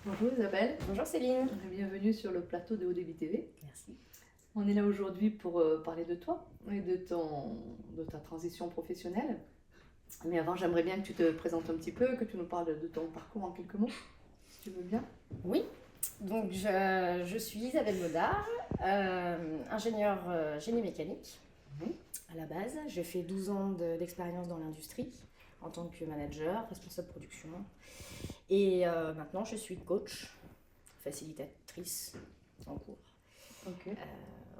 Bonjour Isabelle, Bonjour Céline. bienvenue sur le plateau de Haut Débit TV. Merci. On est là aujourd'hui pour parler de toi et de ta transition professionnelle. Mais avant, j'aimerais bien que tu te présentes un petit peu, que tu nous parles de ton parcours en quelques mots, si tu veux bien. Oui, donc je suis Isabelle Baudard, ingénieure génie mécanique Oui. à la base. J'ai fait 12 ans d'expérience dans l'industrie en tant que manager, responsable production. Et maintenant, je suis coach, facilitatrice en cours. Ok,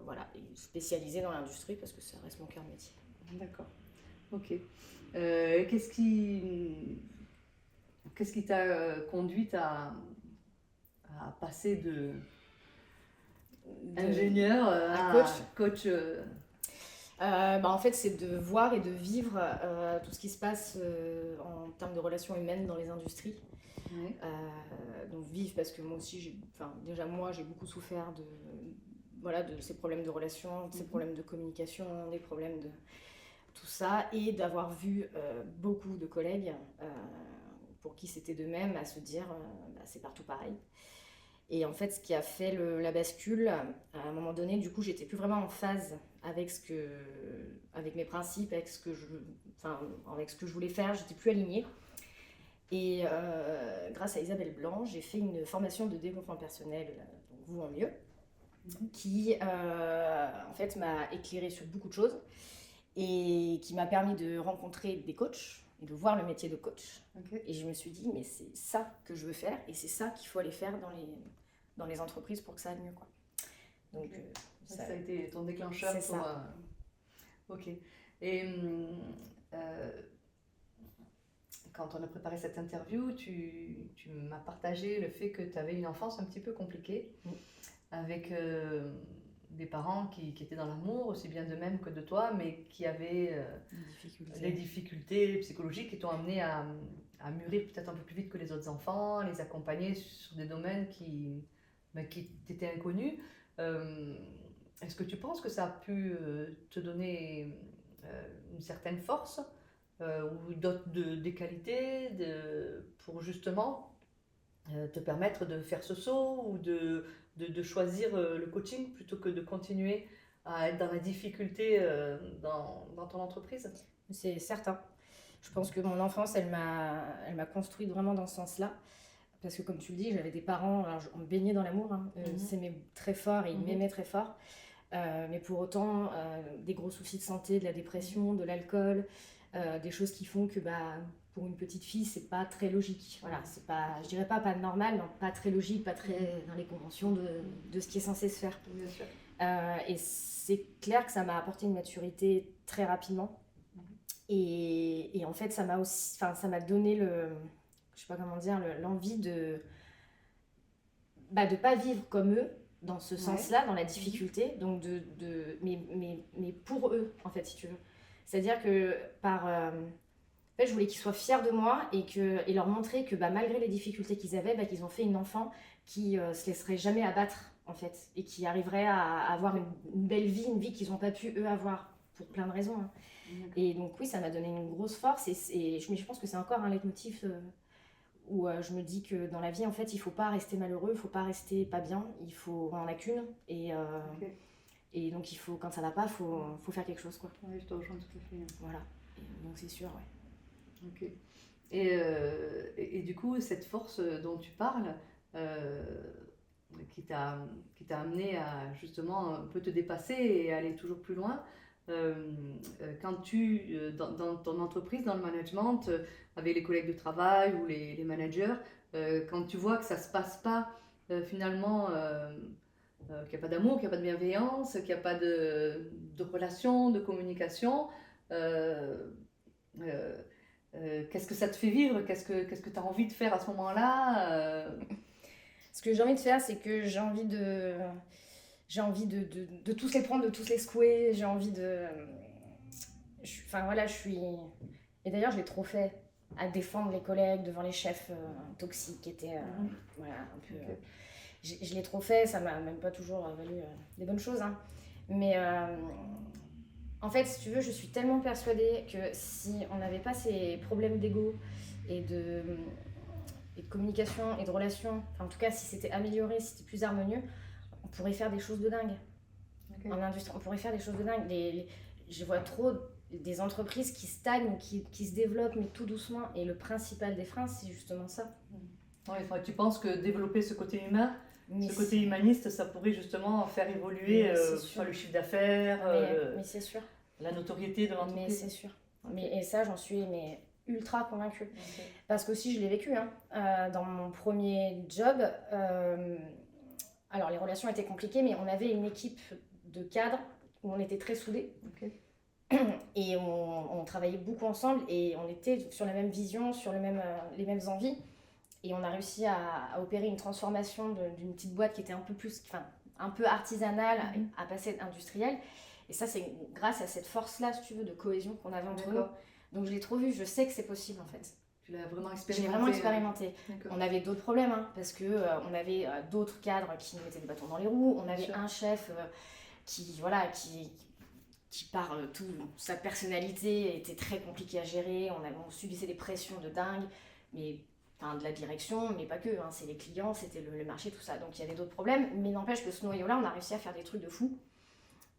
Voilà, et spécialisée dans l'industrie parce que ça reste mon cœur de métier. d'accord. Ok. Qu'est-ce qui t'a conduite à passer de ingénieur à à coach. coach En fait, c'est de voir et de vivre tout ce qui se passe en termes de relations humaines dans les industries. Oui. Donc vivre parce que moi aussi, déjà moi, j'ai beaucoup souffert de ces problèmes de relations, de ces problèmes de communication, des problèmes de tout ça, et d'avoir vu beaucoup de collègues pour qui c'était de même à se dire c'est partout pareil. Et en fait, ce qui a fait la bascule, à un moment donné, du coup, j'étais plus vraiment en phase avec avec mes principes, avec ce que je voulais faire. J'étais plus alignée. Et grâce à Isabelle Blanc, j'ai fait une formation de développement personnel, donc Vous en mieux, qui en fait m'a éclairée sur beaucoup de choses et qui m'a permis de rencontrer des coachs et de voir le métier de coach. Ok. Et je me suis dit, mais c'est ça que je veux faire et c'est ça qu'il faut aller faire dans les entreprises pour que ça aille mieux, quoi. Donc, Ok. Ça a été ton déclencheur c'est pour. ça. Ok. Et quand on a préparé cette interview, tu m'as partagé le fait que tu avais une enfance un petit peu compliquée, avec des parents qui étaient dans l'amour, aussi bien d'eux-mêmes que de toi, mais qui avaient des difficultés psychologiques qui t'ont amené à mûrir peut-être un peu plus vite que les autres enfants, les accompagner sur des domaines qui t'étaient inconnus. Est-ce que tu penses que ça a pu te donner une certaine force ou des qualités pour justement te permettre de faire ce saut ou de choisir le coaching plutôt que de continuer à être dans la difficulté dans ton entreprise? C'est certain. Je pense que mon enfance, elle m'a construite vraiment dans ce sens-là. Parce que comme tu le dis, j'avais des parents, alors on me baignait dans l'amour, hein, s'aimaient très fort et ils m'aimaient très fort. Mais pour autant, des gros soucis de santé, de la dépression, de l'alcool, des choses qui font que pour une petite fille, c'est pas très logique. Voilà, c'est pas, je dirais pas normal, mais pas très logique, pas très dans les conventions de ce qui est censé se faire. Bien sûr. Et c'est clair que ça m'a apporté une maturité très rapidement. Et en fait, ça m'a donné je sais pas comment dire, l'envie de pas vivre comme eux dans ce sens-là, dans la difficulté, donc mais pour eux, en fait, si tu veux. C'est-à-dire que en fait, je voulais qu'ils soient fiers de moi et leur montrer que malgré les difficultés qu'ils avaient, qu'ils ont fait une enfant qui se laisserait jamais abattre, en fait, et qui arriverait à avoir une belle vie, une vie qu'ils n'ont pas pu, eux, avoir, pour plein de raisons. Hein. Et donc, oui, ça m'a donné une grosse force, mais je pense que c'est encore un leitmotiv où je me dis que dans la vie, en fait, il faut pas rester malheureux, il faut pas rester pas bien, on en a qu'une, et donc il faut, quand ça va pas, faut faire quelque chose, quoi. Oui, je te rejoins tout à fait. Voilà, et donc c'est sûr, ouais. Ok. Et du coup, cette force dont tu parles, qui t'a amené à justement un peu te dépasser et aller toujours plus loin, quand dans ton entreprise, dans le management, avec les collègues de travail ou les managers, quand tu vois que ça se passe pas finalement, qu'il n'y a pas d'amour, qu'il n'y a pas de bienveillance, qu'il n'y a pas de relation, de communication, euh, euh, qu'est-ce que ça te fait vivre? Qu'est-ce que tu as envie de faire à ce moment-là? Ce que j'ai envie de faire, c'est que j'ai envie de tous les prendre, de tous les secouer, j'ai envie enfin voilà, je suis... Et d'ailleurs, je l'ai trop fait à défendre les collègues devant les chefs toxiques qui étaient voilà, un peu... Ok. Je l'ai trop fait, ça m'a même pas toujours valu des bonnes choses, hein. Mais en fait, si tu veux, je suis tellement persuadée que si on n'avait pas ces problèmes d'ego et et de communication et de relation, enfin, en tout cas si c'était amélioré, si c'était plus harmonieux, on pourrait faire des choses de dingue. Ok. En industrie, on pourrait faire des choses de dingue. Je vois trop des entreprises qui stagnent, qui se développent, mais tout doucement. Et le principal des freins, c'est justement ça. Ouais, enfin, tu penses que développer ce côté humain, Mais ce côté humaniste, ça pourrait justement faire évoluer Mais c'est sûr. enfin, le chiffre d'affaires, mais c'est sûr. la notoriété de Mais l'entreprise. c'est sûr. Ok. Et ça, j'en suis ultra convaincue. Ok. Parce qu'aussi, je l'ai vécu. Hein. Dans mon premier job, alors les relations étaient compliquées, mais on avait une équipe de cadres où on était très soudés. Ok. Et on travaillait beaucoup ensemble et on était sur la même vision, sur les mêmes envies. Et on a réussi à opérer une transformation d'une petite boîte qui était un peu plus, enfin, un peu artisanale à passer industrielle. Et ça, c'est grâce à cette force-là, si tu veux, de cohésion qu'on avait entre nous. D'accord. Donc je l'ai trop vu, je sais que c'est possible en fait. Tu l'as vraiment Je expérimenté. l'ai vraiment expérimenté. D'accord. On avait d'autres problèmes, hein, parce que on avait d'autres cadres qui nous mettaient des bâtons dans les roues. On avait sûr. un chef qui par tout sa personnalité était très compliqué à gérer. On subissait des pressions de dingue, mais enfin, de la direction, mais pas que. Hein, c'est les clients, c'était le marché, tout ça. Donc il y avait d'autres problèmes, mais n'empêche que ce noyau-là, on a réussi à faire des trucs de fou.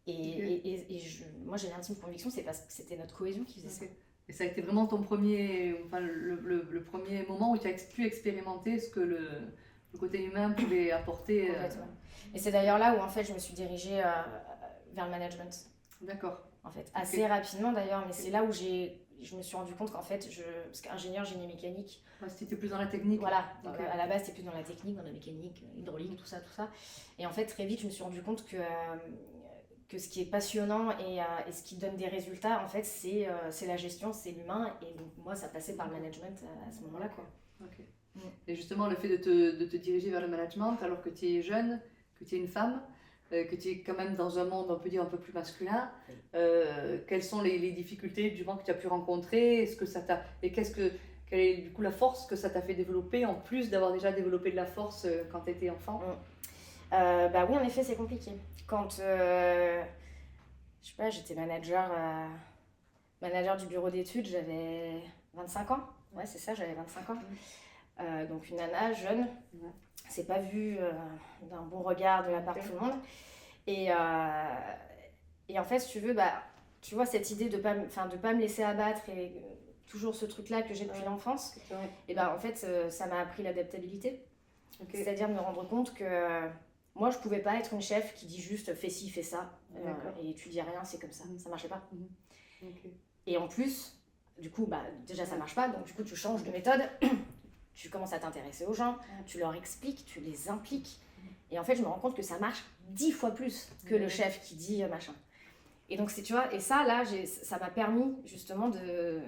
Moi j'ai l'intime conviction, c'est parce que c'était notre cohésion qui faisait ça. Ok. Et ça a été vraiment ton premier, enfin, le premier moment où tu as pu expérimenter ce que le côté humain pouvait apporter. Complètement. Et c'est d'ailleurs là où en fait je me suis dirigée vers le management. D'accord. En fait, assez rapidement d'ailleurs, mais c'est là où je me suis rendu compte qu'en fait, parce qu'ingénieur génie mécanique, Ouais, si tu étais plus dans la technique. voilà, donc, Ok. à la base, c'était plus dans la technique, dans la mécanique, hydraulique, tout ça. Et en fait, très vite, je me suis rendu compte que ce qui est passionnant et ce qui donne des résultats, en fait, c'est la gestion, c'est l'humain. Et donc, moi, ça passait par le management à ce moment-là, quoi. Ok. Mm. Et justement, le fait de te diriger vers le management, alors que tu es jeune, que tu es une femme, que tu es quand même dans un monde, on peut dire, un peu plus masculin, quelles sont les difficultés du moins que tu as pu rencontrer? Est-ce que ça t'a... Et quelle est du coup la force que ça t'a fait développer, en plus d'avoir déjà développé de la force quand tu étais enfant? Bah oui, en effet, c'est compliqué. Quand, je sais pas, j'étais manager du bureau d'études, j'avais 25 ans. Ouais, c'est ça, j'avais 25 ans. Donc une nana jeune, Ouais. c'est pas vu d'un bon regard de la part de tout le monde. Et en fait, si tu veux, bah, tu vois, cette idée de pas me laisser abattre et toujours ce truc-là que j'ai depuis l'enfance, Ouais. et bah, en fait, ça m'a appris l'adaptabilité. Ok. C'est-à-dire de me rendre compte que moi, je pouvais pas être une chef qui dit juste fais ci, fais ça, et tu dis rien, c'est comme ça. Ça marchait pas. Ok. Et en plus, du coup, bah, déjà ça marche pas, donc du coup, tu changes de méthode. Tu commences à t'intéresser aux gens, tu leur expliques, tu les impliques. Et en fait, je me rends compte que ça marche 10 fois plus que le chef qui dit machin. Et donc, tu vois, et ça, là, ça m'a permis justement de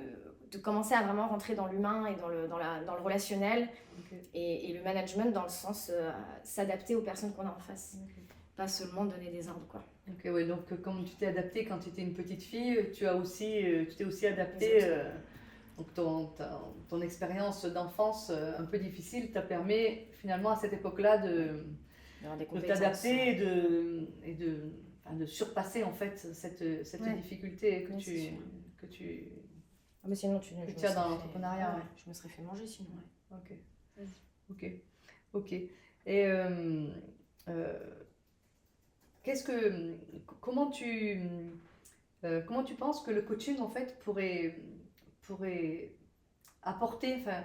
commencer à vraiment rentrer dans l'humain et dans le relationnel et le management dans le sens s'adapter aux personnes qu'on a en face. Pas seulement donner des ordres, quoi. Ok, ouais, donc comme tu t'es adaptée quand tu étais une petite fille, tu t'es aussi adaptée. Donc ton expérience d'enfance un peu difficile t'a permis finalement à cette époque-là de t'adapter et de surpasser en fait cette difficulté que tu Ah, mais sinon, as dans l'entrepreneuriat. Ouais. Je me serais fait manger sinon. Ok. Et comment tu penses que le coaching en fait pourrait apporter, enfin,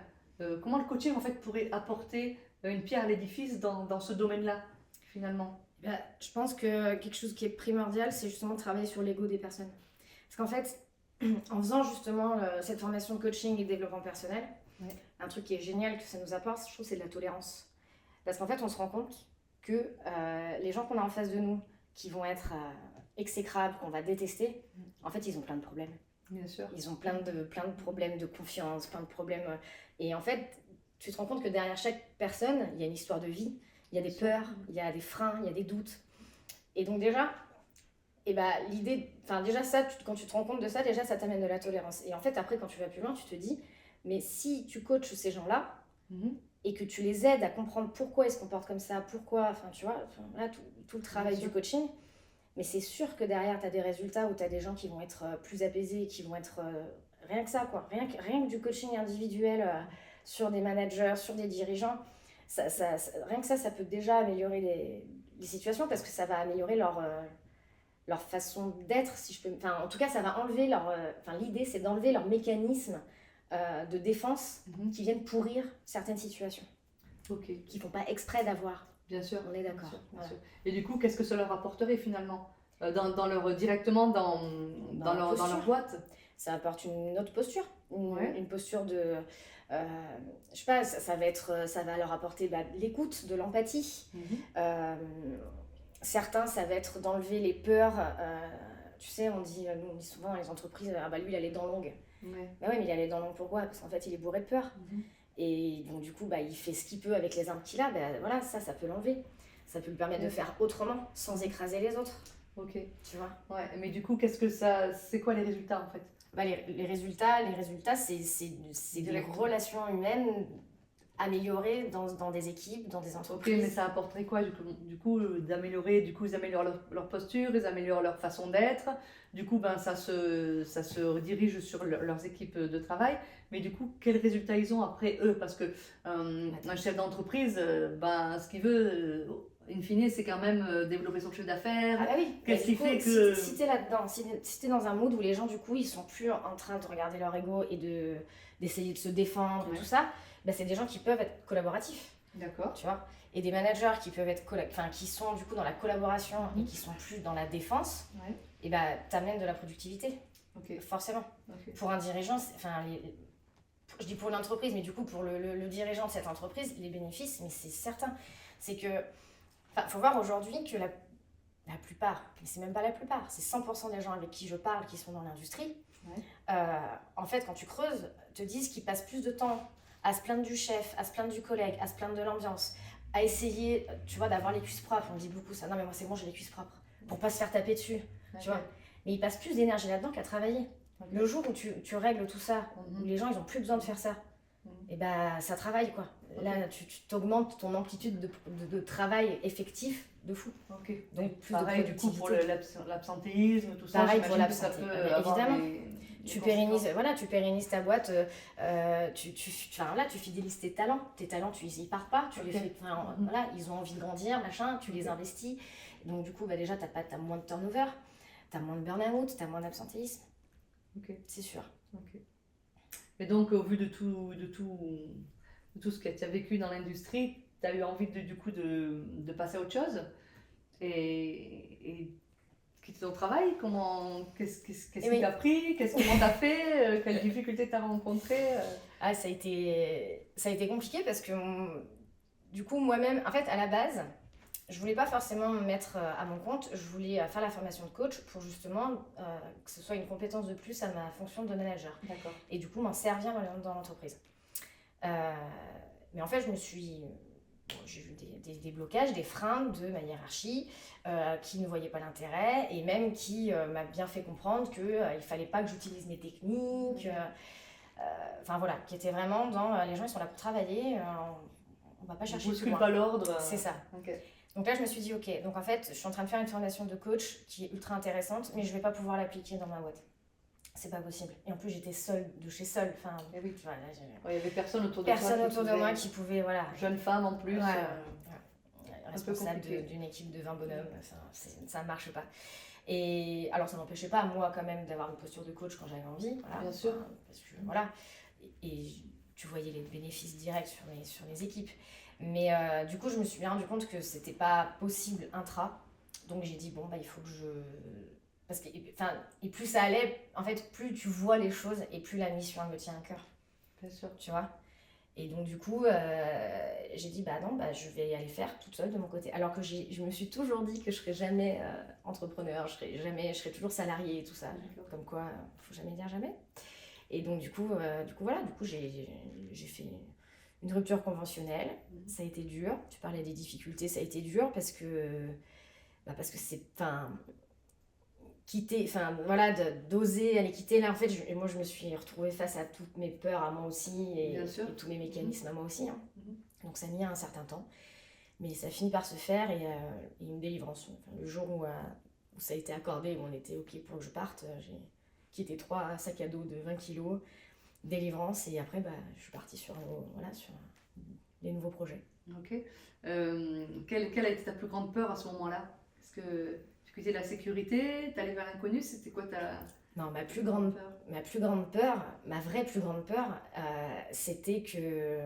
comment le coaching en fait pourrait apporter une pierre à l'édifice dans ce domaine-là finalement? Bah, je pense que quelque chose qui est primordial, c'est justement de travailler sur l'ego des personnes. Parce qu'en fait, en faisant justement cette formation de coaching et développement personnel, un truc qui est génial que ça nous apporte, je trouve, c'est de la tolérance. Parce qu'en fait, on se rend compte que les gens qu'on a en face de nous, qui vont être exécrables, qu'on va détester, en fait, ils ont plein de problèmes. Bien sûr. Ils ont plein de problèmes de confiance, plein de problèmes. Et en fait, tu te rends compte que derrière chaque personne, il y a une histoire de vie, il y a des peurs, il y a des freins, il y a des doutes. Et donc déjà, déjà ça, quand tu te rends compte de ça, déjà ça t'amène de la tolérance. Et en fait, après, quand tu vas plus loin, tu te dis, mais si tu coaches ces gens-là, et que tu les aides à comprendre pourquoi ils se comportent comme ça, enfin tu vois, là, tout le travail du coaching, mais c'est sûr que derrière, tu as des résultats où tu as des gens qui vont être plus apaisés, qui vont être rien que ça, quoi. Rien que du coaching individuel sur des managers, sur des dirigeants, rien que ça peut déjà améliorer les situations parce que ça va améliorer leur façon d'être, si je peux. Enfin, en tout cas, ça va enlever l'idée, c'est d'enlever leur mécanisme de défense qui viennent pourrir certaines situations. Ok. Qui ne font pas exprès d'avoir. Bien sûr. On est d'accord. Bien sûr. Et du coup, qu'est-ce que ça leur apporterait finalement directement dans leur boîte? Ça apporte une autre posture, une posture de, je sais pas, ça va leur apporter l'écoute, de l'empathie. Certains, ça va être d'enlever les peurs. Tu sais, on dit souvent dans les entreprises, lui il a les dents longues. Bah ouais, mais il a les dents longues pourquoi? Parce qu'en fait il est bourré de peur. Et donc du coup, il fait ce qu'il peut avec les armes qu'il a. Voilà, ça peut l'enlever. Ça peut lui permettre de faire autrement, sans écraser les autres. Ok. Tu vois? Ouais, mais du coup, c'est quoi les résultats en fait? Les résultats, c'est des relations humaines améliorées dans des équipes, dans des entreprises. Ok, mais ça apporterait quoi du coup ils améliorent leur posture, ils améliorent leur façon d'être. Du coup, ça se redirige sur leurs équipes de travail. Mais du coup, quels résultats ils ont après eux? Parce que un chef d'entreprise, ce qu'il veut, in fine, c'est quand même développer son chiffre d'affaires. Ah bah oui. Qu'est-ce qui fait que... Si t'es là-dedans, si t'es dans un mood où les gens, du coup, ils sont plus en train de regarder leur ego et d'essayer de se défendre et tout ça, c'est des gens qui peuvent être collaboratifs. D'accord. Tu vois? Et des managers qui peuvent être qui sont du coup dans la collaboration et qui sont plus dans la défense, et t'amènes de la productivité. Forcément. Pour un dirigeant, je dis pour une entreprise, mais du coup pour le dirigeant de cette entreprise, les bénéfices, mais c'est certain. C'est que, faut voir aujourd'hui que la plupart, mais c'est même pas la plupart, c'est 100% des gens avec qui je parle qui sont dans l'industrie, en fait quand tu creuses, te disent qu'ils passent plus de temps à se plaindre du chef, à se plaindre du collègue, à se plaindre de l'ambiance, à essayer, tu vois, d'avoir les cuisses propres. On me dit beaucoup ça. Non mais moi c'est bon, j'ai les cuisses propres. Pour pas se faire taper dessus, tu vois. Mais ils passent plus d'énergie là-dedans qu'à travailler. Le jour où tu règles tout ça, où les gens ils ont plus besoin de faire ça, et ça travaille quoi. Là tu t'augmentes ton amplitude de travail effectif de fou. Donc plus pareil du coup pour l'absentéisme, tout ça. Pareil pour l'absentéisme, évidemment. Tu pérennises ta boîte, tu fidélises tes talents. Tes talents, ils partent pas, tu les fais, voilà, ils ont envie de grandir, machin, tu les investis. Donc du coup, déjà, t'as moins de turnover, t'as moins de burn-out, t'as moins d'absentéisme. C'est sûr. Et donc, au vu de tout ce que tu as vécu dans l'industrie, tu as eu envie de passer à autre chose et quitter ton travail. Qu'est-ce qui t'a pris? Comment t'as fait? Quelles difficultés t'as rencontrées? Ça a été compliqué parce que du coup moi-même, en fait à la base, je voulais pas forcément me mettre à mon compte. Je voulais faire la formation de coach pour justement que ce soit une compétence de plus à ma fonction de manager. D'accord. Et du coup m'en servir dans l'entreprise. Mais en fait j'ai vu des blocages, des freins de ma hiérarchie qui ne voyaient pas l'intérêt et même qui m'a bien fait comprendre qu'il ne fallait pas que j'utilise mes techniques. Qui était vraiment dans les gens ils sont là pour travailler, on ne va pas chercher plus loin. Pas l'ordre. C'est ça. Donc là je me suis dit ok, donc en fait je suis en train de faire une formation de coach qui est ultra intéressante mais je ne vais pas pouvoir l'appliquer dans ma boîte. C'est pas possible. Et en plus, j'étais seule, de chez seule. Il y avait personne autour de moi qui pouvait, voilà. Jeune femme en plus. Responsable d'une équipe de 20 bonhommes, ça marche pas. Et alors, ça n'empêchait pas, moi, quand même, d'avoir une posture de coach quand j'avais envie. Voilà, bien sûr. Parce que, voilà. Et tu voyais les bénéfices directs sur les équipes. Mais du coup, je me suis bien rendu compte que c'était pas possible intra. Donc, j'ai dit, il faut que je. Parce que, et plus ça allait, en fait, plus tu vois les choses et plus la mission elle me tient à cœur. Bien sûr. Tu vois. Et donc du coup, j'ai dit je vais y aller faire toute seule de mon côté. Alors que je me suis toujours dit que je serais jamais entrepreneur, je serais toujours salariée et tout ça. Comme quoi, faut jamais dire jamais. Et donc du coup j'ai fait une rupture conventionnelle. Ça a été dur. Tu parlais des difficultés, ça a été dur parce que c'est, d'oser aller quitter. Là, en fait, moi, je me suis retrouvée face à toutes mes peurs à moi aussi et tous mes mécanismes à moi aussi. Hein. Donc, ça a mis un certain temps. Mais ça a fini par se faire et une délivrance. Le jour où ça a été accordé, où on était OK pour que je parte, j'ai quitté 3 sacs à dos de 20 kilos. délivrance, et après je suis partie sur les nouveaux projets. Ok. Quelle a été ta plus grande peur à ce moment-là? Est-ce que tu quittais la sécurité, t'allais vers l'inconnu, c'était quoi ta Non, vraie plus grande peur, c'était que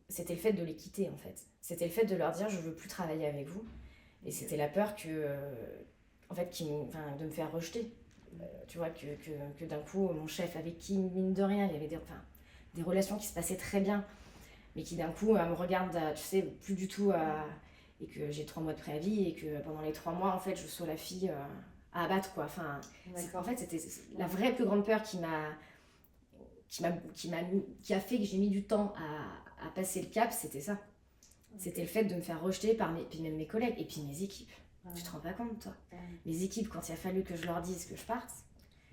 c'était le fait de les quitter, en fait. C'était le fait de leur dire je veux plus travailler avec vous. Et c'était la peur en fait, de me faire rejeter. Tu vois, que d'un coup, mon chef, avec qui, mine de rien, il y avait des relations qui se passaient très bien, mais qui d'un coup me regarde, tu sais, plus du tout, et que j'ai 3 mois de préavis, et que pendant les 3 mois, en fait, je sois la fille à abattre, quoi. Enfin, en fait, c'était la vraie plus grande peur qui a fait que j'ai mis du temps à passer le cap, c'était ça. C'était le fait de me faire rejeter puis même mes collègues, et puis mes équipes. Tu te rends pas compte, toi? Mes équipes, quand il a fallu que je leur dise que je parte,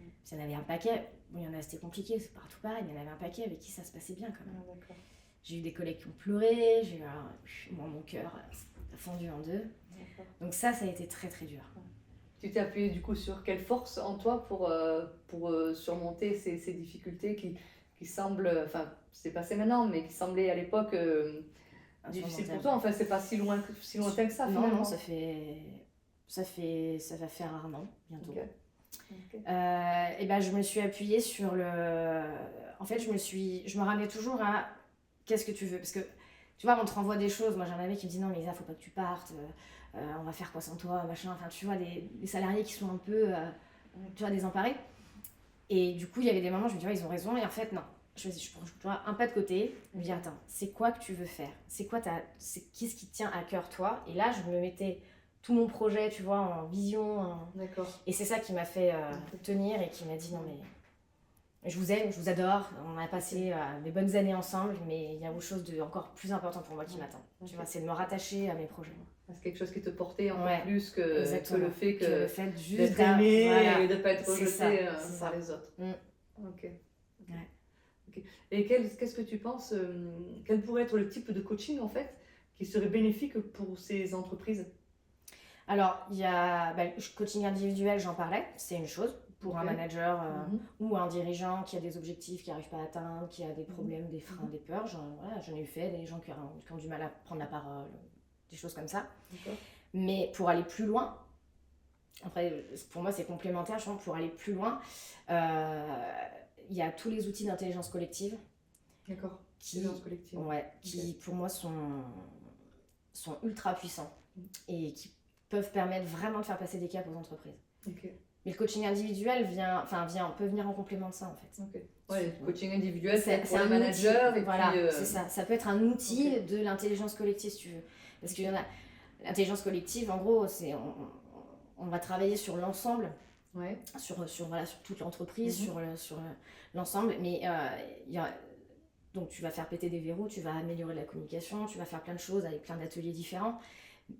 il y en avait un paquet, bon, il y en a, c'était compliqué, c'est partout pareil, mais il y en avait un paquet avec qui ça se passait bien quand même. J'ai eu des collègues qui ont pleuré, mon cœur a fondu en deux. Donc ça a été très très dur. Tu t'es appuyé du coup sur quelle force en toi pour surmonter ces difficultés qui semblent, enfin c'est passé maintenant, mais qui semblaient à l'époque difficiles pour toi? Enfin c'est pas si lointain que ça finalement. Non, ça va faire un an bientôt. Okay. Et je me suis appuyée sur en fait je me ramenais toujours à qu'est-ce que tu veux, parce que tu vois, on te renvoie des choses. Moi j'en avais qui me disent non mais Lisa, faut pas que tu partes, on va faire quoi sans toi, machin, enfin tu vois, des salariés qui sont un peu tu vois, désemparés. Et du coup il y avait des moments où je me dis ils ont raison, et en fait non, je prends un pas de côté, je me dis attends, c'est quoi que tu veux faire, qu'est-ce qui te tient à cœur toi? Et là je me mettais tout mon projet, tu vois, en vision. D'accord. Et c'est ça qui m'a fait tenir, et qui m'a dit non mais je vous aime, je vous adore, on a passé des bonnes années ensemble, mais il y a autre chose de encore plus important pour moi qui m'attend. Tu vois, c'est de me rattacher à mes projets. C'est quelque chose qui te portait encore plus que le fait juste d'être aimé et de ne pas être rejeté par les autres. Ok. Et qu'est-ce que tu penses, quel pourrait être le type de coaching en fait qui serait bénéfique pour ces entreprises? Alors, il y a le coaching individuel, j'en parlais, c'est une chose. Pour un manager ou un dirigeant qui a des objectifs qu'il n'arrive pas à atteindre, qui a des problèmes, des freins, des peurs. J'en ai eu fait, des gens qui ont du mal à prendre la parole, des choses comme ça. Mais pour aller plus loin, après pour moi c'est complémentaire, je pense, pour aller plus loin, il y a tous les outils d'intelligence collective. D'accord. Qui pour moi sont ultra puissants et qui peuvent permettre vraiment de faire passer des caps aux entreprises. Mais le coaching individuel peut venir en complément de ça en fait. Le coaching individuel, c'est pour les managers. Et voilà, puis, c'est ça. Ça peut être un outil de l'intelligence collective si tu veux. Parce qu'il y en a. L'intelligence collective, en gros, on va travailler sur l'ensemble, sur toute l'entreprise, sur l'ensemble. Mais donc tu vas faire péter des verrous, tu vas améliorer la communication, tu vas faire plein de choses avec plein d'ateliers différents.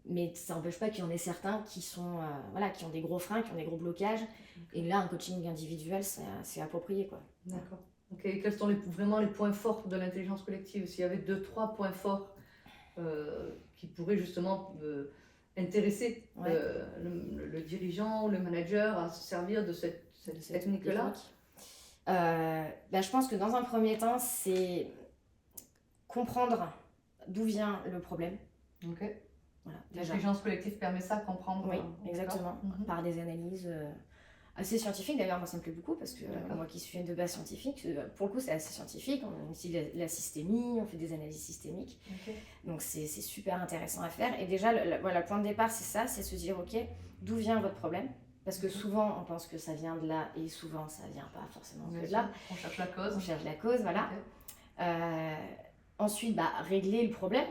Mais ça n'empêche pas qu'il y en ait certains qui sont qui ont des gros freins, qui ont des gros blocages. Et là, un coaching individuel, c'est approprié, quoi. D'accord. Quels sont vraiment les points forts de l'intelligence collective? S'il y avait 2-3 points forts qui pourraient justement intéresser le dirigeant ou le manager à se servir de cette technique-là? Je pense que dans un premier temps, c'est comprendre d'où vient le problème. Voilà, l'intelligence collective permet ça, comprendre. Oui, exactement. Par des analyses assez scientifiques. D'ailleurs, moi, ça me plaît beaucoup parce que moi qui suis de base scientifique, pour le coup, c'est assez scientifique. On utilise la systémie, on fait des analyses systémiques. Donc, c'est super intéressant à faire. Et déjà, le point de départ, c'est ça, c'est se dire, ok, d'où vient votre problème? Parce que souvent, on pense que ça vient de là et souvent, ça vient pas forcément que de là. On cherche la cause. On cherche la cause, voilà. Ensuite, régler le problème.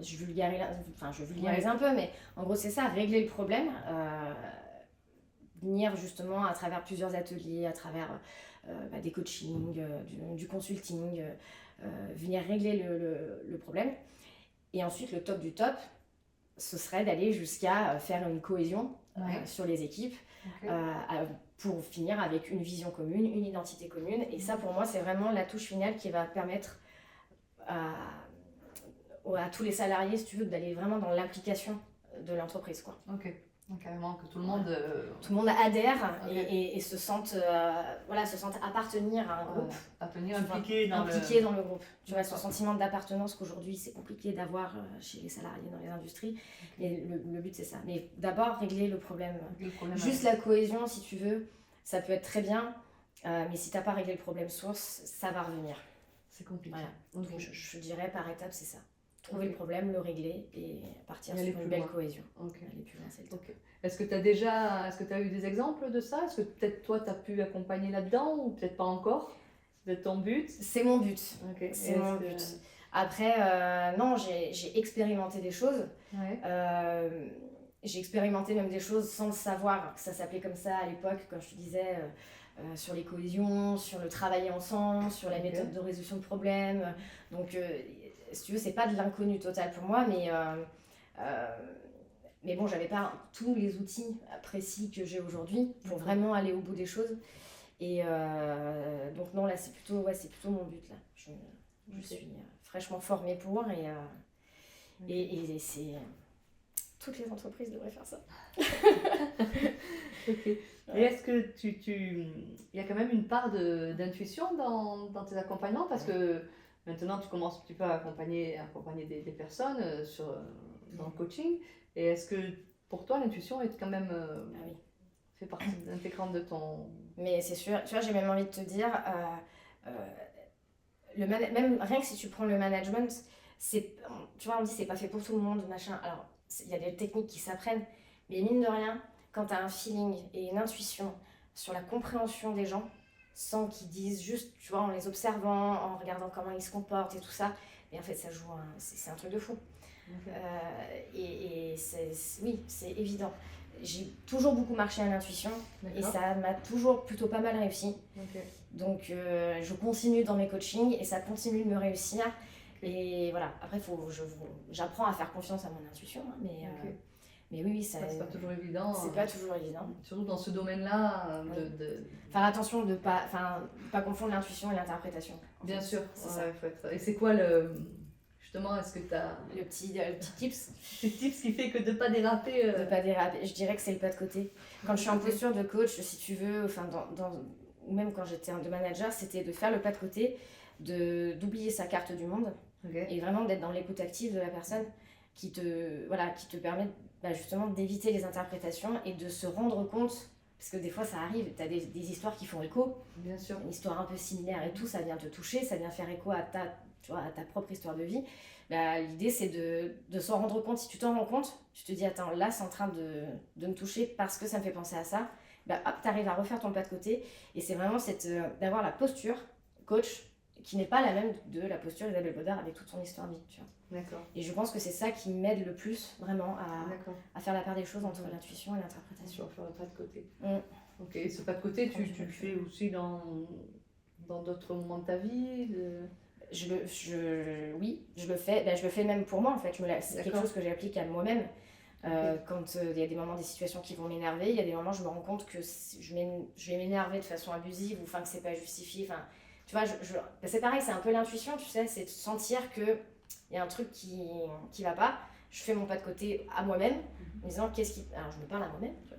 Je vulgarise un peu, mais en gros c'est ça, régler le problème, venir justement à travers plusieurs ateliers, à travers des coachings, du consulting, venir régler le problème. Et ensuite le top du top, ce serait d'aller jusqu'à faire une cohésion sur les équipes, pour finir avec une vision commune, une identité commune. Et ça pour moi c'est vraiment la touche finale qui va permettre à tous les salariés, si tu veux, d'aller vraiment dans l'implication de l'entreprise, quoi. Carrément, que tout le monde... Tout le monde adhère Ok. et se sente, se sente appartenir à un groupe. impliqué dans Dans le groupe. Tu vois, ce D'accord. sentiment d'appartenance qu'aujourd'hui c'est compliqué d'avoir chez les salariés dans les industries. Et le but c'est ça. Mais d'abord régler le problème. Juste la cohésion, si tu veux, ça peut être très bien. Mais si t'as pas réglé le problème source, ça va revenir. C'est compliqué. Voilà. Ok. Donc je dirais par étape c'est ça. Trouver Ok. le problème, le régler et partir Et aller sur une plus belle loin. cohésion. Ok. Aller plus loin, c'est le top. Ok. Est-ce que tu as eu des exemples de ça? Est-ce que peut-être toi, tu as pu accompagner là-dedans ou peut-être pas encore? C'est ton but? C'est mon but. Ok. C'est mon but. Après, non, j'ai expérimenté des choses. Ouais. J'ai expérimenté même des choses sans le savoir que ça s'appelait comme ça à l'époque, comme je te disais, sur les cohésions, sur le travailler ensemble, sur la Ok. méthode de résolution de problèmes. Donc, si tu veux, c'est pas de l'inconnu total pour moi, mais bon, j'avais pas tous les outils précis que j'ai aujourd'hui pour vraiment aller au bout des choses. Et donc non, là, c'est plutôt mon but là. Je suis fraîchement formée pour et c'est toutes les entreprises devraient faire ça. Ok. Et est-ce que il y a quand même une part d'intuition dans tes accompagnements parce que maintenant tu commences un petit peu à accompagner des personnes dans le coaching. Et est-ce que pour toi l'intuition est quand même oui. fait partie intégrante de ton... Mais c'est sûr, tu vois, j'ai même envie de te dire, même rien que si tu prends le management, tu vois, on dit c'est pas fait pour tout le monde, machin. Alors, il y a des techniques qui s'apprennent, mais mine de rien, quand tu as un feeling et une intuition sur la compréhension des gens, sans qu'ils disent juste, tu vois, en les observant, en regardant comment ils se comportent et tout ça, et en fait, ça joue, c'est un truc de fou. Okay. Oui, c'est évident. J'ai toujours beaucoup marché à l'intuition et D'accord. ça m'a toujours plutôt pas mal réussi. Ok. Donc je continue dans mes coachings et ça continue de me réussir. Et voilà, après j'apprends à faire confiance à mon intuition, hein, mais oui, ça, c'est pas toujours évident. C'est pas toujours évident. Surtout dans ce domaine-là. Faire attention de pas confondre l'intuition et l'interprétation. Bien sûr, c'est ça. Faut être... Et c'est quoi justement, est-ce que tu as le petit tips? C'est tips qui fait que de pas déraper. De pas déraper, je dirais que c'est le pas de côté. Quand je suis en posture de coach, si tu veux, enfin ou même quand j'étais de manager, c'était de faire le pas de côté, d'oublier sa carte du monde et vraiment d'être dans l'écoute active de la personne qui te permet justement d'éviter les interprétations et de se rendre compte, parce que des fois ça arrive, tu as des histoires qui font écho, bien sûr, une histoire un peu similaire et tout, ça vient te toucher, ça vient faire écho à ta propre histoire de vie. L'idée c'est de s'en rendre compte. Si tu t'en rends compte, tu te dis attends, là c'est en train de me toucher parce que ça me fait penser à ça, hop, tu arrives à refaire ton pas de côté. Et c'est vraiment d'avoir la posture coach qui n'est pas la même de la posture d'Isabelle Baudard avec toute son histoire de vie, tu vois. D'accord. Et je pense que c'est ça qui m'aide le plus vraiment à faire la part des choses entre l'intuition et l'interprétation. Faire le pas de côté. Ok, et ce pas de côté, tu le fais aussi dans d'autres moments de ta vie Oui, je le fais. Je le fais même pour moi en fait. C'est quelque chose que j'applique à moi-même. Quand il y a des moments, des situations qui vont m'énerver, il y a des moments où je me rends compte que je vais m'énerver de façon abusive ou que c'est pas justifié. Tu vois, c'est pareil, c'est un peu l'intuition, tu sais, c'est de sentir qu'il y a un truc qui va pas. Je fais mon pas de côté à moi-même, en me disant alors je me parle à moi-même, tu vois.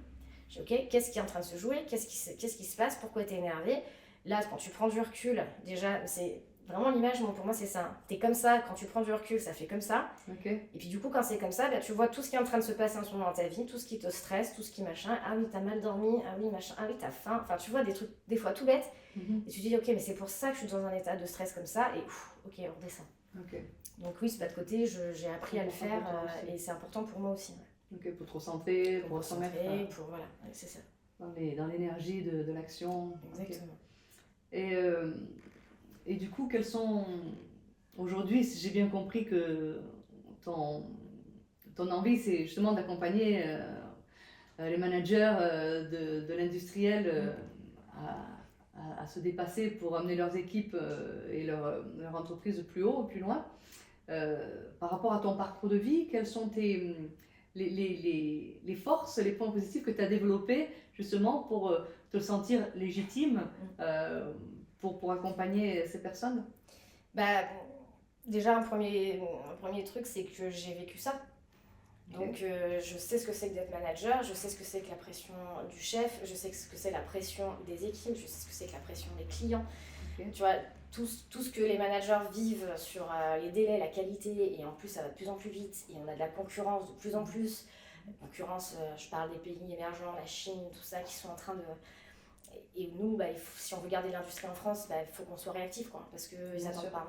Je dis ok, qu'est-ce qui est en train de se jouer, qu'est-ce qui se passe, pourquoi tu es énervé. Là, quand tu prends du recul, déjà, c'est vraiment l'image, pour moi c'est ça. T'es comme ça, quand tu prends du recul, ça fait comme ça. Et puis du coup, quand c'est comme ça, tu vois tout ce qui est en train de se passer en ce moment dans ta vie, tout ce qui te stresse, tout ce qui machin. Ah oui, t'as mal dormi, ah oui, machin, ah oui, t'as faim. Enfin, tu vois des trucs, des fois tout bêtes. Et tu te dis, ok, mais c'est pour ça que je suis dans un état de stress comme ça. Et ok, on redescend. Donc oui, ce pas de côté, j'ai appris à le faire et c'est important pour moi aussi. Pour te recentrer, pour voilà, c'est ça. Dans l'énergie de l'action. Exactement. Et du coup, quels sont aujourd'hui, si j'ai bien compris que ton envie, c'est justement d'accompagner les managers de l'industriel à se dépasser pour amener leurs équipes et leur entreprise plus haut, plus loin. Par rapport à ton parcours de vie, quelles sont les forces, les points positifs que tu as développés justement pour te sentir légitime pour accompagner ces personnes? Déjà, un premier truc, c'est que j'ai vécu ça. Donc je sais ce que c'est que d'être manager, je sais ce que c'est que la pression du chef, je sais ce que c'est la pression des équipes, je sais ce que c'est que la pression des clients. Ok. Tu vois, tout ce que les managers vivent sur les délais, la qualité, et en plus ça va de plus en plus vite, et on a de la concurrence de plus en plus. Concurrence, je parle des pays émergents, la Chine, tout ça, qui sont en train de... Et nous, bah, si on veut garder l'industrie en France, bah, il faut qu'on soit réactif, quoi, parce qu'ils Bien n'attendent sûr. pas.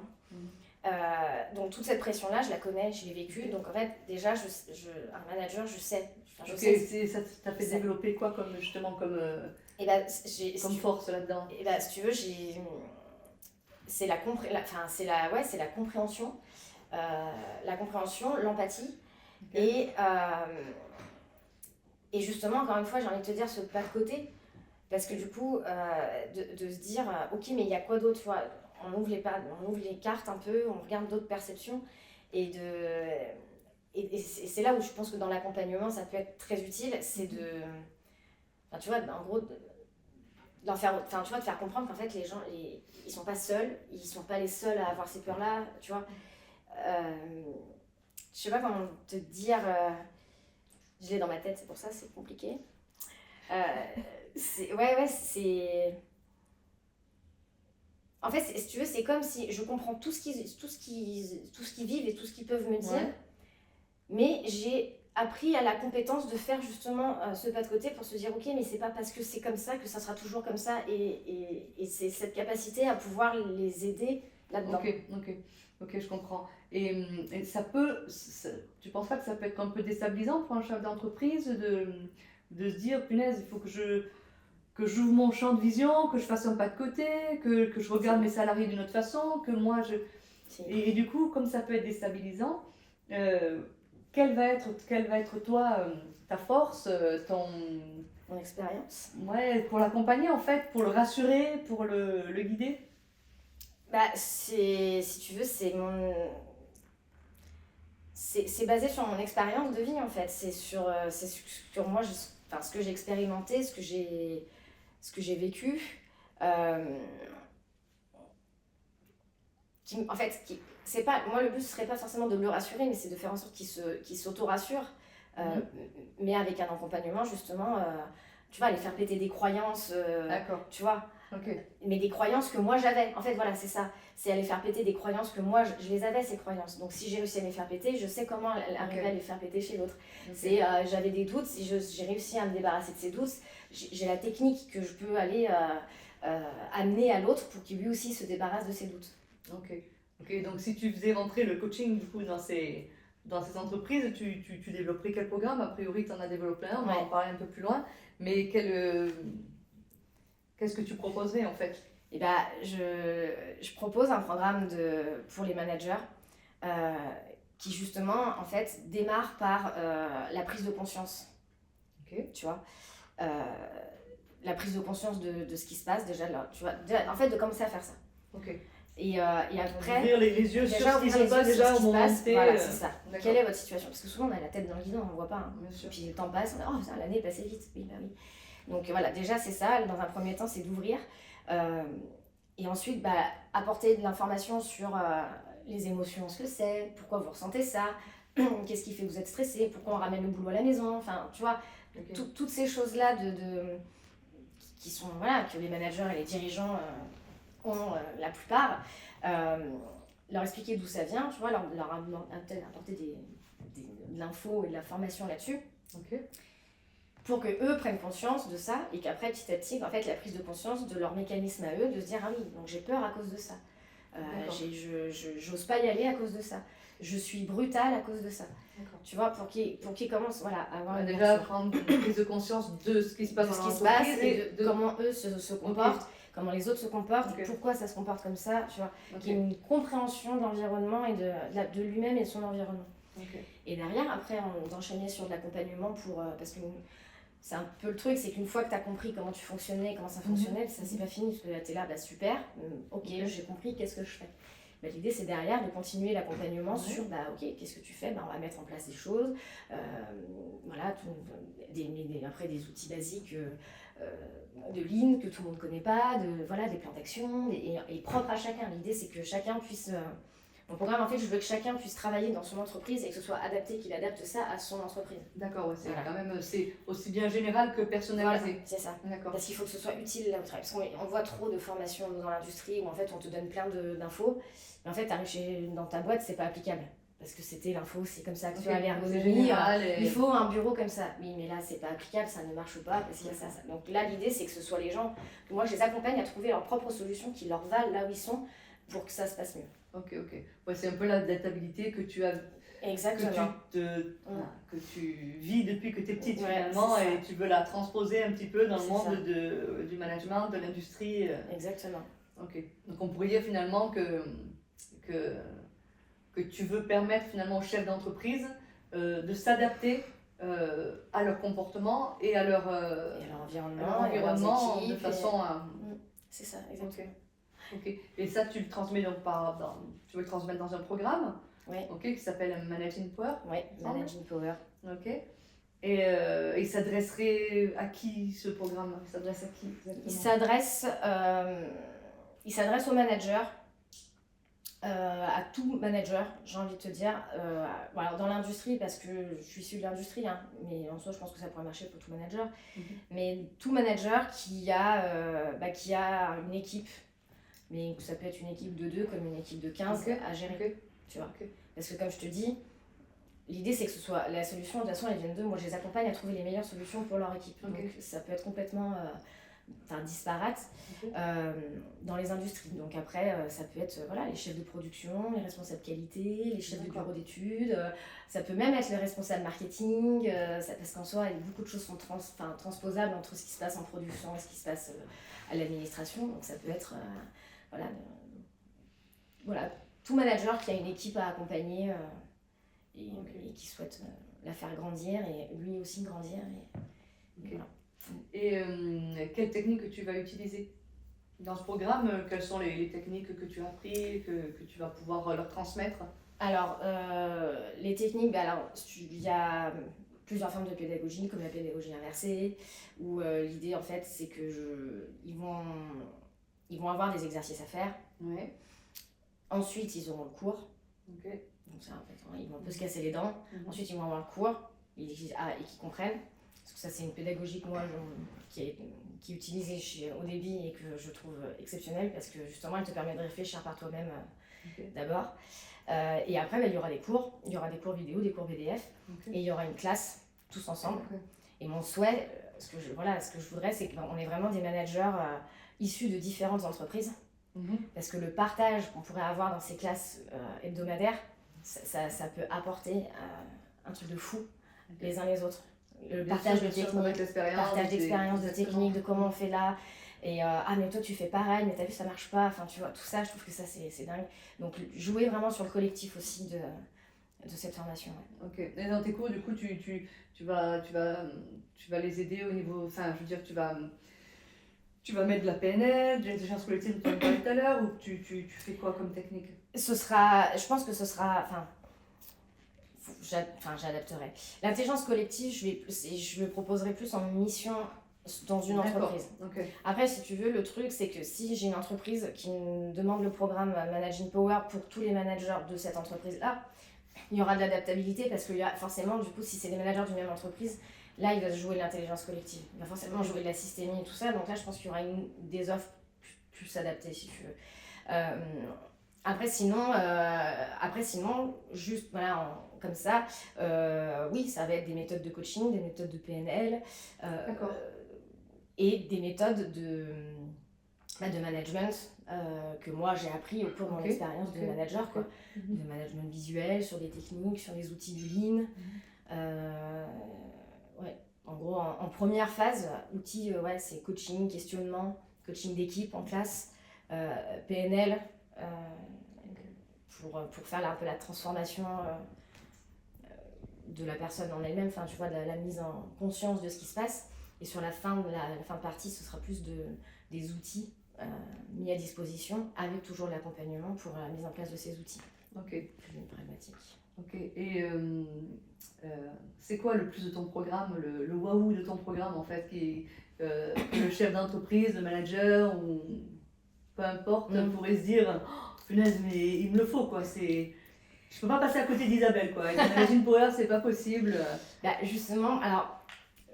Donc toute cette pression-là, je la connais, je l'ai vécue. Donc en fait, déjà, un manager, je sais. Enfin, je sais Ça t'a fait développer quoi comme, justement et bah, comme force là-dedans? Et bah, si tu veux, c'est la compréhension, l'empathie. Okay. Et justement, encore une fois, j'ai envie de te dire ce pas de côté. Parce que du coup, de se dire, ok, mais il y a quoi d'autre, tu vois, on ouvre les cartes un peu, on regarde d'autres perceptions. Et c'est là où je pense que dans l'accompagnement, ça peut être très utile, c'est de... Enfin, tu vois, en gros, de faire comprendre qu'en fait, les gens, ils sont pas seuls, ils sont pas les seuls à avoir ces peurs-là, tu vois. Je sais pas comment te dire... je l'ai dans ma tête, c'est pour ça, c'est compliqué. C'est... En fait, si tu veux, c'est comme si je comprends tout ce qu'ils vivent et tout ce qu'ils peuvent me dire, mais j'ai appris à la compétence de faire justement ce pas de côté pour se dire ok, mais c'est pas parce que c'est comme ça que ça sera toujours comme ça, et c'est cette capacité à pouvoir les aider là-dedans. Ok, je comprends. Et tu penses pas que ça peut être un peu déstabilisant pour un chef d'entreprise de se dire punaise, il faut que j'ouvre mon champ de vision, que je fasse un pas de côté, que je regarde mes salariés d'une autre façon, que moi je... Et du coup, comme ça peut être déstabilisant, quelle va être toi, ta force, mon expérience? Ouais, pour l'accompagner en fait, pour le rassurer, pour le guider? Bah, si tu veux, c'est basé sur mon expérience de vie en fait. C'est sur moi, ce que j'ai expérimenté, ce que j'ai vécu. En fait, c'est pas, moi le but ce serait pas forcément de le rassurer, mais c'est de faire en sorte qu'il s'auto-rassure, mais avec un accompagnement justement, tu vois, aller faire péter des croyances, tu vois. Okay. Mais des croyances que moi j'avais, en fait voilà, c'est ça, c'est aller faire péter des croyances que moi je les avais, ces croyances. Donc si j'ai réussi à les faire péter, je sais comment arriver à les faire péter chez l'autre. J'avais des doutes, si j'ai réussi à me débarrasser de ces doutes, j'ai la technique que je peux aller amener à l'autre pour qu'il lui aussi se débarrasse de ses doutes. Ok, donc si tu faisais rentrer le coaching du coup dans ces entreprises, tu développerais quel programme? A priori tu en as développé un, on va en parler un peu plus loin, mais qu'est-ce que tu proposerais en fait? Et bah, je propose un programme pour les managers qui justement en fait démarre par la prise de conscience. Tu vois, la prise de conscience de ce qui se passe déjà là, tu vois, en fait de commencer à faire ça. Et après, ouvrir les yeux sur ce qui se passe déjà au moment T. Voilà, c'est ça. Quelle est votre situation? Parce que souvent on a la tête dans le guidon, on ne voit pas. Hein. Et puis le temps passe, on dit, l'année est passée vite. Oui, bah oui. Donc voilà, déjà c'est ça. Dans un premier temps, c'est d'ouvrir. Et ensuite, apporter de l'information sur les émotions, ce que c'est, pourquoi vous ressentez ça, qu'est-ce qui fait que vous êtes stressé, pourquoi on ramène le boulot à la maison. Enfin, tu vois, toutes ces choses-là qui sont, voilà, que les managers et les dirigeants ont la plupart, leur expliquer d'où ça vient, tu vois, leur apporter de l'info et de l'information là-dessus, pour qu'eux prennent conscience de ça, et qu'après, petit à petit, en fait, la prise de conscience de leur mécanisme à eux, de se dire, ah oui, donc j'ai peur à cause de ça, j'ose pas y aller à cause de ça, je suis brutale à cause de ça. Tu vois, pour qu'ils commencent à avoir déjà prendre une prise de conscience de ce qui se passe dans l'entreprise et de comment eux se comportent, comment les autres se comportent, pourquoi ça se comporte comme ça, tu vois, qu'il y ait une compréhension de l'environnement et de lui-même et de son environnement. Et derrière, après, d'enchaîner sur de l'accompagnement parce que c'est un peu le truc, c'est qu'une fois que tu as compris comment tu fonctionnais, comment ça fonctionnait, ça c'est pas fini, parce que là tu es là, super, j'ai compris, qu'est-ce que je fais? L'idée c'est derrière de continuer l'accompagnement sur qu'est-ce que tu fais, on va mettre en place des choses, après des outils basiques de Lean que tout le monde ne connaît pas, des plans d'action et propres à chacun. L'idée c'est que chacun puisse Mon programme, en fait, je veux que chacun puisse travailler dans son entreprise et que ce soit adapté, qu'il adapte ça à son entreprise. D'accord, ouais, c'est Voilà. quand même c'est aussi bien général que personnalisé. Voilà, c'est ça. D'accord. Parce qu'il faut que ce soit utile là où tu travailles. Parce qu'on voit trop de formations dans l'industrie où en fait on te donne plein d'infos, mais en fait t'arrives dans ta boîte, c'est pas applicable. Parce que c'était l'info, c'est comme ça que tu as l'ergonomie. Il faut un bureau comme ça. Oui, mais là c'est pas applicable, ça ne marche pas parce qu'il y a ça. Donc là l'idée c'est que ce soit les gens, moi je les accompagne à trouver leur propre solution qui leur valent là où ils sont pour que ça se passe mieux. Ok. Ouais, c'est un peu l'adaptabilité que tu as. Exactement. Que tu vis depuis que tu es petite finalement et tu veux la transposer un petit peu dans le monde du management, de l'industrie. Exactement. Ok. Donc on pourrait dire finalement que tu veux permettre finalement aux chefs d'entreprise de s'adapter à leur comportement et à leur environnement de façon à... C'est ça, exactement. Ok. Et ça tu le transmets donc tu veux le transmettre dans un programme qui s'appelle Managing Power. Oui, Managing Power. Ok. Et il s'adresserait à qui ce programme? Il s'adresse à qui exactement? Il s'adresse aux managers, à tout manager, j'ai envie de te dire. Alors dans l'industrie, parce que je suis issue de l'industrie, hein, mais en soi je pense que ça pourrait marcher pour tout manager. Mais tout manager qui a une équipe, mais ça peut être une équipe de 2 comme une équipe de 15 à gérer. Tu vois. Parce que comme je te dis, l'idée c'est que ce soit la solution, de toute façon elles viennent d'eux, moi je les accompagne à trouver les meilleures solutions pour leur équipe. Donc ça peut être complètement disparate dans les industries. Donc après ça peut être les chefs de production, les responsables qualité, les chefs de bureau d'études, ça peut même être les responsables marketing, parce qu'en soi beaucoup de choses sont transposables entre ce qui se passe en production et ce qui se passe à l'administration. Donc ça peut être tout manager qui a une équipe à accompagner et qui souhaite la faire grandir et lui aussi grandir. Et quelles techniques tu vas utiliser dans ce programme? Quelles sont les techniques que tu as apprises, que tu vas pouvoir leur transmettre? Alors, les techniques, il y a plusieurs formes de pédagogie, comme la pédagogie inversée, où l'idée en fait c'est que ils vont avoir des exercices à faire. Ouais. Ensuite, ils auront le cours. Donc ça, en fait, ils vont un peu se casser les dents. Ensuite, ils vont avoir le cours et qu'ils comprennent. Parce que ça, c'est une pédagogie que moi, qui est utilisée au débit et que je trouve exceptionnelle parce que justement, elle te permet de réfléchir par toi-même d'abord. Et après, il y aura des cours. Il y aura des cours vidéo, des cours PDF. Et il y aura une classe tous ensemble. Et mon souhait, ce que je voudrais, c'est qu'on ait vraiment des managers issus de différentes entreprises. Parce que le partage qu'on pourrait avoir dans ces classes hebdomadaires, ça peut apporter un truc de fou les uns les autres. Le partage de techniques, partage d'expérience, de techniques, de comment on fait là. Et mais toi tu fais pareil, mais t'as vu ça marche pas. Enfin tu vois, tout ça je trouve que ça c'est dingue. Donc jouer vraiment sur le collectif aussi de cette formation. Ok. Et dans tes cours du coup tu vas les aider au niveau, enfin je veux dire tu vas mettre de la PNL, de l'intelligence collective dont tu parlais tout à l'heure, ou tu fais quoi comme technique? Je pense que ce sera, j'adapterai. L'intelligence collective, je le proposerai plus en mission dans une entreprise. Après, si tu veux, le truc, c'est que si j'ai une entreprise qui me demande le programme Managing Power pour tous les managers de cette entreprise-là, il y aura de l'adaptabilité parce que forcément, du coup, si c'est des managers d'une même entreprise, là, il va se jouer de l'intelligence collective. Il va forcément jouer de la systémie et tout ça. Donc là, je pense qu'il y aura des offres plus adaptées, si tu veux. Après, sinon, juste comme ça, oui, ça va être des méthodes de coaching, des méthodes de PNL et des méthodes de management que moi j'ai appris au cours de mon expérience de manager, de management visuel, sur des techniques, sur les outils du Lean. En gros, en première phase, outils, c'est coaching, questionnement, coaching d'équipe en classe, PNL, pour faire un peu la transformation de la personne en elle-même, tu vois, de la mise en conscience de ce qui se passe. Et sur la fin de partie, ce sera plus des outils mis à disposition, avec toujours l'accompagnement pour la mise en place de ces outils. Plus pragmatique. Ok, et c'est quoi le plus de ton programme, le waouh de ton programme en fait, le chef d'entreprise, le manager ou peu importe, pourrait se dire punaise, mais il me le faut, quoi. Je peux pas passer à côté d'Isabelle, quoi. Avec Managing Power, c'est pas possible. Bah, justement, alors,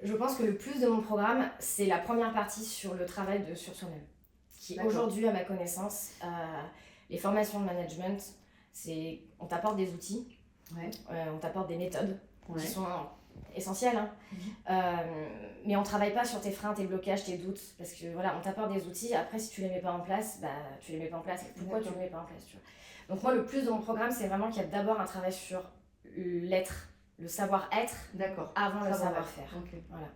je pense que le plus de mon programme, c'est la première partie sur le travail sur soi-même. Qui D'accord. aujourd'hui, à ma connaissance, les formations de management, on t'apporte des outils, Ouais. on t'apporte des méthodes Ouais. qui sont essentielles, hein. Mais on travaille pas sur tes freins, tes blocages, tes doutes, parce que voilà, on t'apporte des outils. Après, si tu les mets pas en place, bah tu les mets pas en place. Et pourquoi tu les mets pas en place, tu vois. Donc moi, le plus de mon programme, c'est vraiment qu'il y a d'abord un travail sur l'être, le savoir-être, D'accord. avant le savoir-faire. Ok. Voilà.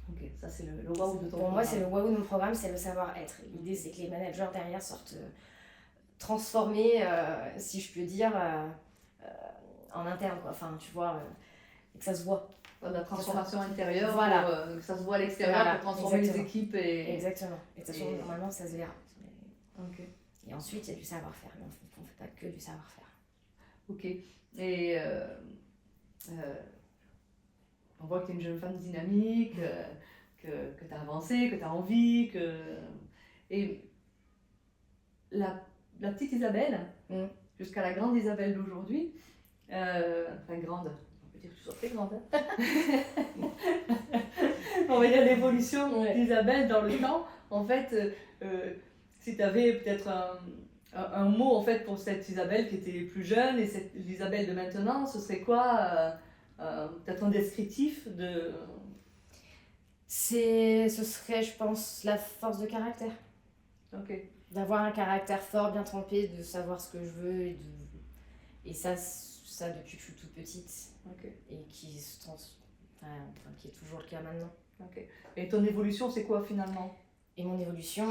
Ok, ça c'est le waouh de ton Pour moi, c'est le waouh de mon programme, c'est le savoir-être. L'idée, c'est que les managers derrière sortent transformés, si je peux dire, en interne, quoi. Enfin, tu vois, et que ça se voit. De la transformation intérieure, voilà. Pour que ça se voit à l'extérieur, Voilà, pour transformer exactement. les équipes. Exactement. Et de toute façon, normalement, ça se verra. Ok. Et ensuite, il y a du savoir-faire. Mais on ne fait pas que du savoir-faire. Ok. Et on voit que tu es une jeune femme dynamique, que tu as avancé, que tu as envie. Et la petite Isabelle, jusqu'à la grande Isabelle d'aujourd'hui, enfin grande, on peut dire que tu sois très grande. Hein. On va dire l'évolution d'Isabelle dans le temps. En fait, si tu avais peut-être un mot en fait pour cette Isabelle qui était plus jeune et cette Isabelle de maintenant, ce serait quoi peut-être un descriptif de... Ce serait, je pense, la force de caractère. Ok. D'avoir un caractère fort, bien trempé, de savoir ce que je veux et ça depuis que je suis toute petite. Ok. Et qui est toujours le cas maintenant. Ok. Et ton évolution, c'est quoi finalement? Et mon évolution,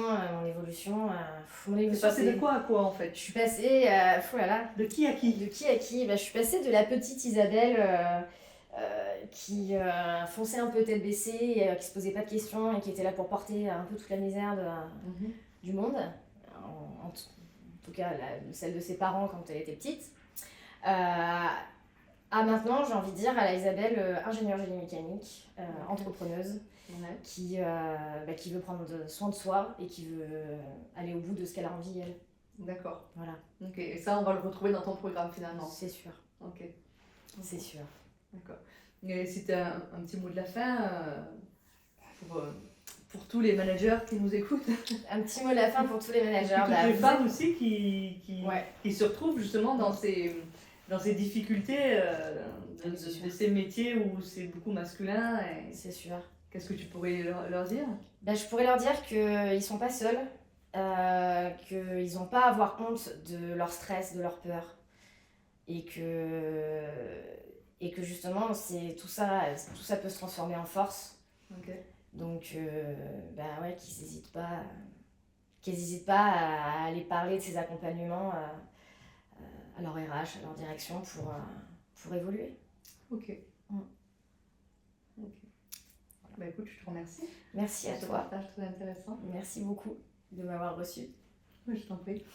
c'est passé de quoi à quoi en fait? Je suis passée, de qui à qui? De qui à qui? Je suis passée de la petite Isabelle qui fonçait un peu tête baissée, qui se posait pas de questions et qui était là pour porter un peu toute la misère du monde, en tout cas celle de ses parents quand elle était petite. À maintenant, j'ai envie de dire, à la Isabelle, ingénieure génie mécanique, entrepreneuse, qui veut prendre soin de soi et qui veut aller au bout de ce qu'elle a envie, elle. D'accord. Voilà. Ok, et ça, on va le retrouver dans ton programme finalement. C'est sûr. Ok. C'est sûr. D'accord. Et si tu as un petit mot de la fin pour tous les managers qui nous écoutent. Un petit mot de la fin pour tous les managers. Toutes les femmes aussi qui se retrouvent justement dans ces difficultés de ces métiers où c'est beaucoup masculin. C'est sûr. Qu'est-ce que tu pourrais leur dire? Je pourrais leur dire qu'ils ne sont pas seuls, qu'ils n'ont pas à avoir honte de leur stress, de leur peur. Et que justement, tout ça peut se transformer en force. Okay. Donc, qu'ils n'hésitent pas à aller parler de ces accompagnements à leur RH, à leur direction pour évoluer. Ok. Voilà. Écoute, je te remercie. Merci à toi. Ce partage très intéressant. Merci beaucoup de m'avoir reçue. Je t'en prie.